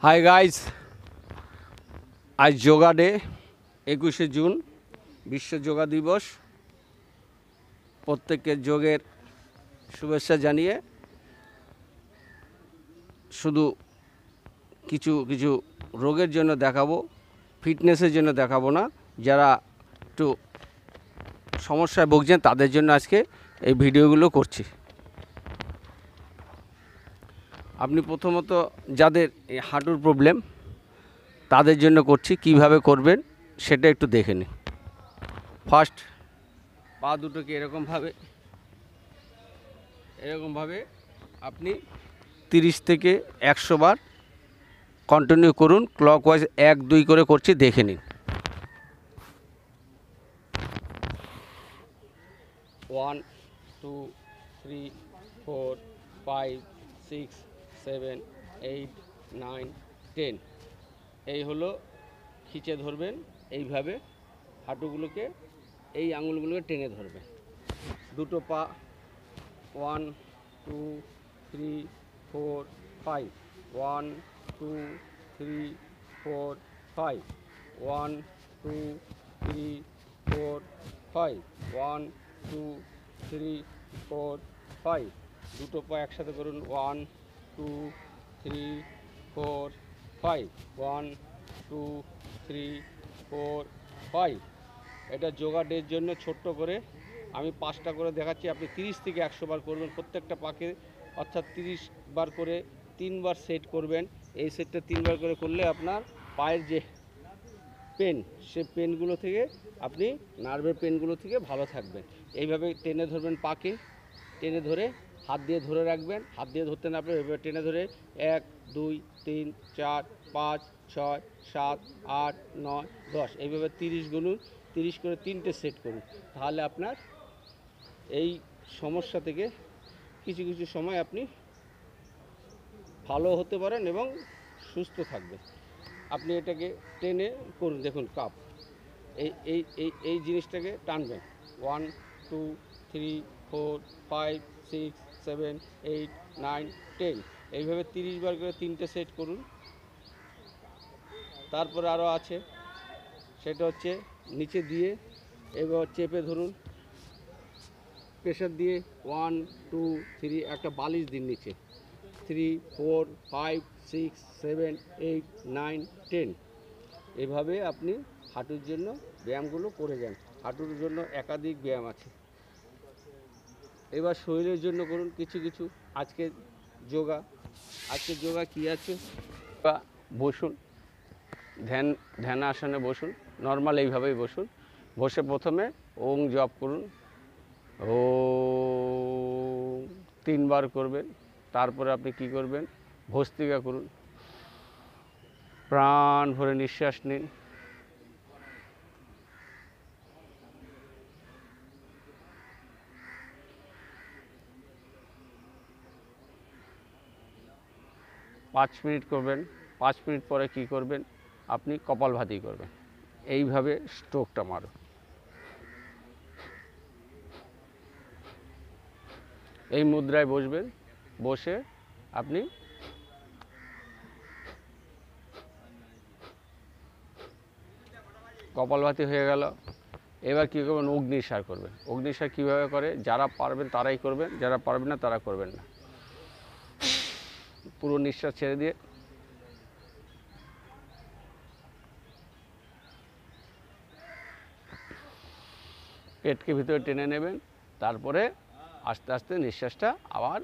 Hi guys, আজ yoga day 21শে June বিশ্ব যোগা দিবস। প্রত্যেকের যোগের শুভেচ্ছা জানিয়ে শুধু কিছু কিছু রোগের জন্য দেখাবো, ফিটনেসের জন্য দেখাবো না। যারা একটু সমস্যায় ভুগছেন তাদের জন্য আজকে এই ভিডিওগুলো করছি। আপনি প্রথমত যাদের এই হাঁটুর প্রবলেম তাদের জন্য করছি, কিভাবে করবেন সেটা একটু দেখে নিন। ফার্স্ট পা দুটোকে এরকমভাবে আপনি 30 থেকে 100 বার কন্টিনিউ করুন। ক্লকওয়াইজ 1-2 করে করছি, দেখে নিন। 1 2 3 4 5 6 7 8 9 10। এই হলো খিচে ধরবেন, এইভাবে হাঁটুগুলোকে, এই আঙুলগুলোকে টেনে ধরবেন। দুটো পা 1 2 3 4 5 1 2 3 4 5 1 2 3 4 5 1 2 3 4 5। দুটো পা একসাথে করুন। 1 2 3 4 5 1 2 3 4 5। এটা যোগা ডের জন্য ছোট্ট করে আমি 5টা করে দেখাচ্ছি। আপনি 30 থেকে 100 বার করবেন প্রত্যেকটা পাকে, অর্থাৎ 30 বার করে 3 বার সেট করবেন। এই সেটটা 3 বার করে করলে আপনার পায়ের যে পেন, সে পেনগুলো থেকে আপনি নার্ভের পেনগুলো থেকে ভালো থাকবেন। এইভাবে টেনে ধরবেন, পাকে টেনে ধরে হাত দিয়ে ধরে রাখবেন। হাত দিয়ে ধরতে না পারলে এভাবে টেনে ধরে 1 2 3 4 5 6 7 8 9 10 এইভাবে 30 গুনুন। 30 করে 3টে সেট করুন। তাহলে আপনার এই সমস্যা থেকে কিছু কিছু সময় আপনি ভালো হতে পারেন এবং সুস্থ থাকবেন। আপনি এটাকে টেনে করুন। দেখুন কাপ, এই এই এই এই জিনিসটাকে টানবেন। 1 2 3 4 5 6 7 8 9 10 এইভাবে 30 বার করে 3টে সেট করুন। তারপরে আরও আছে, সেটা হচ্ছে নিচে দিয়ে এবার চেপে ধরুন, প্রেশার দিয়ে 1 2 3 একটা বালিশ দিন নিচে। 3 4 5 6 7 8 9 10 এভাবে আপনি হাঁটুর জন্য ব্যায়ামগুলো করে যান। হাঁটুর জন্য একাধিক ব্যায়াম আছে। এবার শরীরের জন্য করুন কিছু কিছু। আজকের যোগা কি আছে? বা বসুন, ধ্যান আসনে বসুন, নর্মাল এইভাবেই বসুন। বসে প্রথমে ওং জপ করুন। ও 3 বার করবেন। তারপরে আপনি কি করবেন? ভস্ত্রিকা করুন। প্রাণ ভরে নিঃশ্বাস নিন। পাঁচ মিনিট করবেন। 5 মিনিট পরে কি করবেন? আপনি কপালভাতি করবেন। এইভাবে স্ট্রোকটা মারুন। এই মুদ্রায় বসবেন। বসে আপনি কপালভাতি হয়ে গেল। এবার কী করবেন? অগ্নিসার করবেন। অগ্নিসার কীভাবে করে? যারা পারবেন তারাই করবেন, যারা পারবেন না তারা করবেন না। পুরো নিঃশ্বাস ছেড়ে দিয়ে পেটকে ভিতরে টেনে নেবেন। তারপরে আস্তে আস্তে নিঃশ্বাসটা আবার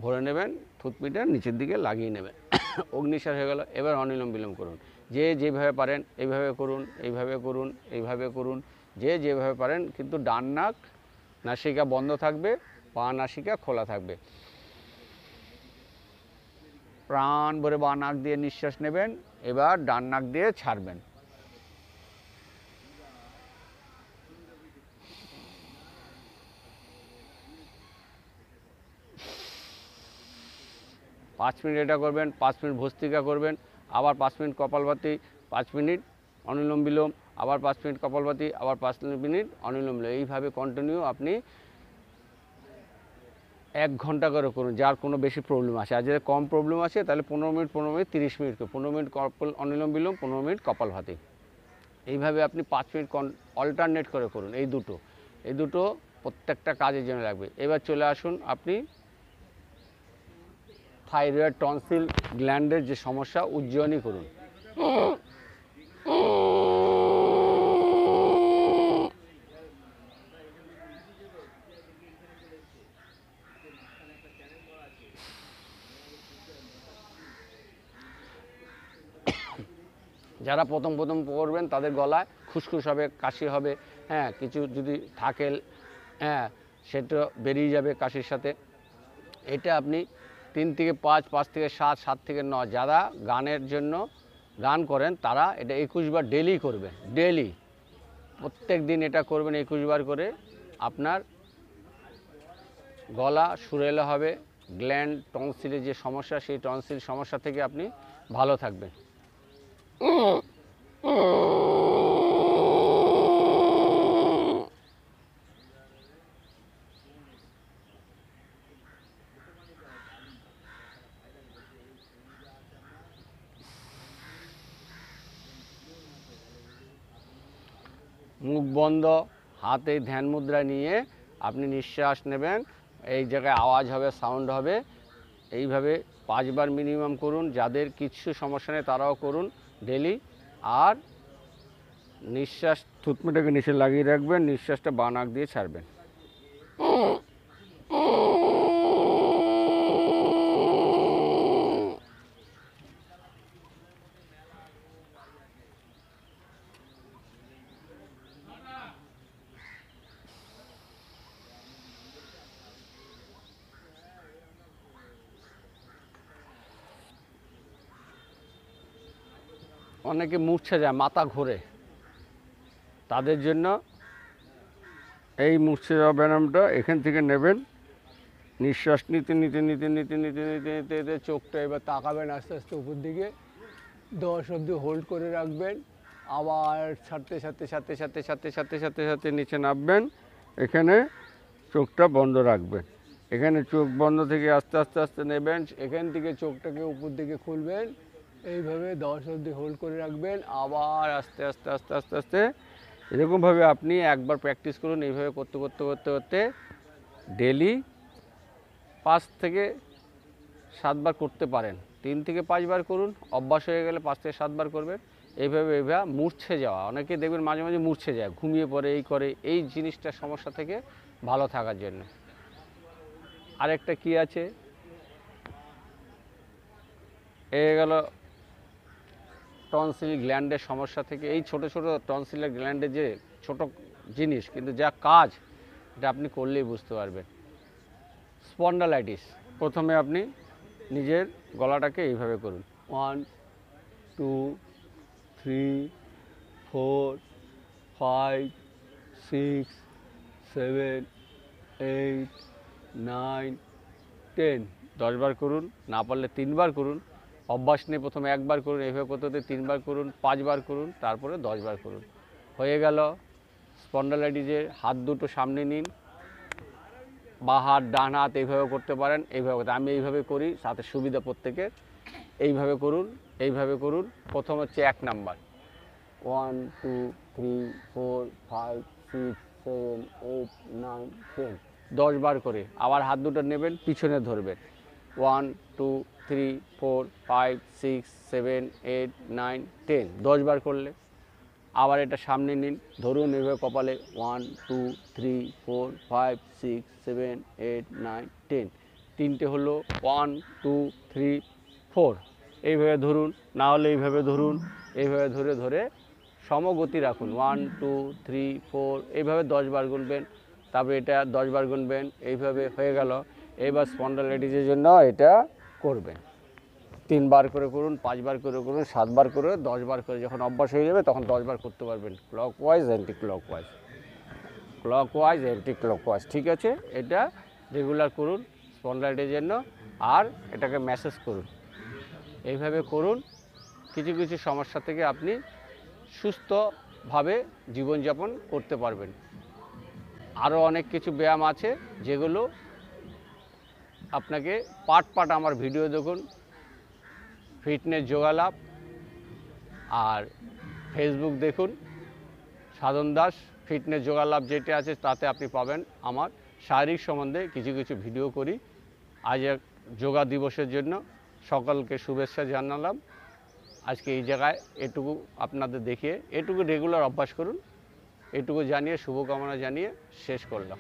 ভরে নেবেন, থুতপিটা নিচের দিকে লাগিয়ে নেবেন। অগ্নিশ্বাস হয়ে গেল। এবার অনুলোম বিলোম করুন। যে যেভাবে পারেন এইভাবে করুন, এইভাবে করুন, এইভাবে করুন, যে যেভাবে পারেন। কিন্তু ডান নাক নাসিকা বন্ধ থাকবে, বাঁ নাসিকা খোলা থাকবে। প্রাণ ভরে বাঁ নাক দিয়ে নিঃশ্বাস নেবেন। এবার ডান নাক দিয়ে ছাড়বেন। পাঁচ মিনিট এটা করবেন। 5 মিনিট ভস্ত্রিকা করবেন। আবার 5 মিনিট কপালভাতি, 5 মিনিট অনুলোম বিলোম, আবার 5 মিনিট কপালভাতি, আবার 5 মিনিট অনুলোম বিলোম। এইভাবে কন্টিনিউ আপনি 1 ঘন্টা করে করুন, যার কোনো বেশি প্রবলেম আছে। আর যদি কম প্রবলেম আছে তাহলে 15 মিনিট 30 মিনিট 15 মিনিট অনুলোম বিলোম, 15 মিনিট কপালভাতি। এইভাবে আপনি 5 মিনিট অল্টারনেট করে করুন। এই দুটো প্রত্যেকটা কাজের জন্য লাগবে। এবার চলে আসুন আপনি থাইরয়েড টনসিল গ্ল্যান্ডের যে সমস্যা, উজ্জয়নী করুন। যারা প্রথম করবেন তাদের গলায় খুসখুস হবে, কাশি হবে, হ্যাঁ, কিছু যদি থাকে, হ্যাঁ, সেটা বেরিয়ে যাবে কাশির সাথে। এটা আপনি 3 থেকে 5, 5 থেকে 7, 7 থেকে 9, যারা গানের জন্য গান করেন তারা এটা 21 বার ডেলি করবেন। ডেলি প্রত্যেক দিন এটা করবেন 21 বার করে। আপনার গলা সুরেলা হবে, গ্ল্যান্ড টনসিলের যে সমস্যা, সেই টনসিল সমস্যা থেকে আপনি ভালো থাকবেন। মুখ বন্ধ, হাতে ধ্যান মুদ্রা নিয়ে আপনি নিঃশ্বাস নেবেন। এই জায়গায় আওয়াজ হবে, সাউন্ড হবে। এইভাবে 5 বার মিনিমাম করুন। যাদের কিছু সমস্যা নেই তারাও করুন ডেলি। আর নিঃশ্বাস থুতনিটাকে নিচে লাগিয়ে রাখবেন, নিঃশ্বাসটা বাঁ নাক দিয়ে ছাড়বেন। অনেকে মূর্ছা যায়, মাথা ঘোরে, তাদের জন্য এই মূর্ছা যাওয়া ব্যায়ামটা এখান থেকে নেবেন। নিঃশ্বাস নিতে নিতে নিতে নিতে নিতে নিতে নিতে নিতে চোখটা এবার তাকাবেন আস্তে আস্তে উপর দিকে, 10 অবধি হোল্ড করে রাখবেন। আবার ছাড়তে ছাড়তে ছাড়তে ছাড়তে ছাড়তে ছাড়তে ছাড়তে ছাড়তে নিচে নামবেন। এখানে চোখটা বন্ধ রাখবেন। এখানে চোখ বন্ধ থেকে আস্তে আস্তে আস্তে নেবেন। এখান থেকে চোখটাকে উপর দিকে খুলবেন। এইভাবে 10 অবধি হোল্ড করে রাখবেন। আবার আস্তে আস্তে আস্তে আস্তে আস্তে এরকমভাবে আপনি একবার প্র্যাকটিস করুন। এইভাবে করতে করতে করতে করতে ডেলি 5 থেকে 7 বার করতে পারেন। 3 থেকে 5 বার করুন, অভ্যাস হয়ে গেলে 5 থেকে 7 বার করবেন। এইভাবে মূর্ছে যাওয়া, অনেকে দেখবেন মাঝে মাঝে মূর্ছে যায়, ঘুমিয়ে পড়ে, এই করে, এই জিনিসটা সমস্যা থেকে ভালো থাকার জন্য। আরেকটা কি আছে, এ গেল টনসিল গ্ল্যান্ডের সমস্যা থেকে। এই ছোট ছোট টনসিলের গ্ল্যান্ডের যে ছোট জিনিস, কিন্তু যা কাজ, এটা আপনি করলেই বুঝতে পারবেন। স্পন্ডালাইটিস, প্রথমে আপনি নিজের গলাটাকে এইভাবে করুন। 1 2 3 4 5 6 7 8 9 10, 10 বার করুন। না পারলে 3 বার করুন। অভ্যাস নেই, প্রথমে 1 বার করুন, এইভাবে করতে করতে 3 বার করুন, 5 বার করুন, তারপরে 10 বার করুন। হয়ে গেল স্পন্ডালাইটিসের। হাত দুটো সামনে নিন, বা হাত, ডান হাত এইভাবে করতে পারেন, এইভাবে করতে, আমি এইভাবে করি, সাথে সুবিধা প্রত্যেকের। এইভাবে করুন, এইভাবে করুন। প্রথম হচ্ছে 1 নাম্বার, 1 2 3 4 5 6 7 8 9 10, 10 বার করে। আবার হাত দুটো নেবেন, পিছনে ধরবেন, 1 2 3 4 5 6 7 8 9 10, 10 বার করলে। আবার এটা সামনে নিন, ধরুন এইভাবে কপালে, 1 2 3 4 5 6 7 8 9 10, তিনটে হলো, 1 2 3 4, এইভাবে ধরুন, না হলে এইভাবে ধরুন। এইভাবে ধরে ধরে সমগতি রাখুন, 1 2 3 4, এইভাবে 10 বার গুনবেন। তারপরে এটা 10 বার গুনবেন। এইভাবে হয়ে গেল। এবার স্পন্ডালাইটিসের জন্য এটা করবেন, 3 বার করে করুন, 5 বার করে করুন, 7 বার করে, 10 বার করে। যখন অভ্যাস হয়ে যাবে তখন 10 বার করতে পারবেন, clockwise anti clockwise, clockwise anti clockwise. ঠিক আছে, এটা রেগুলার করুন স্পন্ডালাইটিসের জন্য। আর এটাকে ম্যাসেজ করুন, এইভাবে করুন। কিছু কিছু সমস্যা থেকে আপনি সুস্থভাবে জীবনযাপন করতে পারবেন। আরও অনেক কিছু ব্যায়াম আছে যেগুলো আপনাকে পার্ট পার্ট আমার ভিডিও দেখুন, ফিটনেস যোগালাভ, আর ফেসবুক দেখুন সাধন দাস ফিটনেস যোগালাভ যেটা আছে তাতে আপনি পাবেন আমার শারীরিক সম্বন্ধে কিছু কিছু ভিডিও করি। আজ এক যোগা দিবসের জন্য সকলকে শুভেচ্ছা জানালাম। আজকে এই জায়গায় এটুকু আপনাদের দেখিয়ে এটুকু রেগুলার অভ্যাস করুন, এটুকু জানিয়ে শুভকামনা জানিয়ে শেষ করলাম।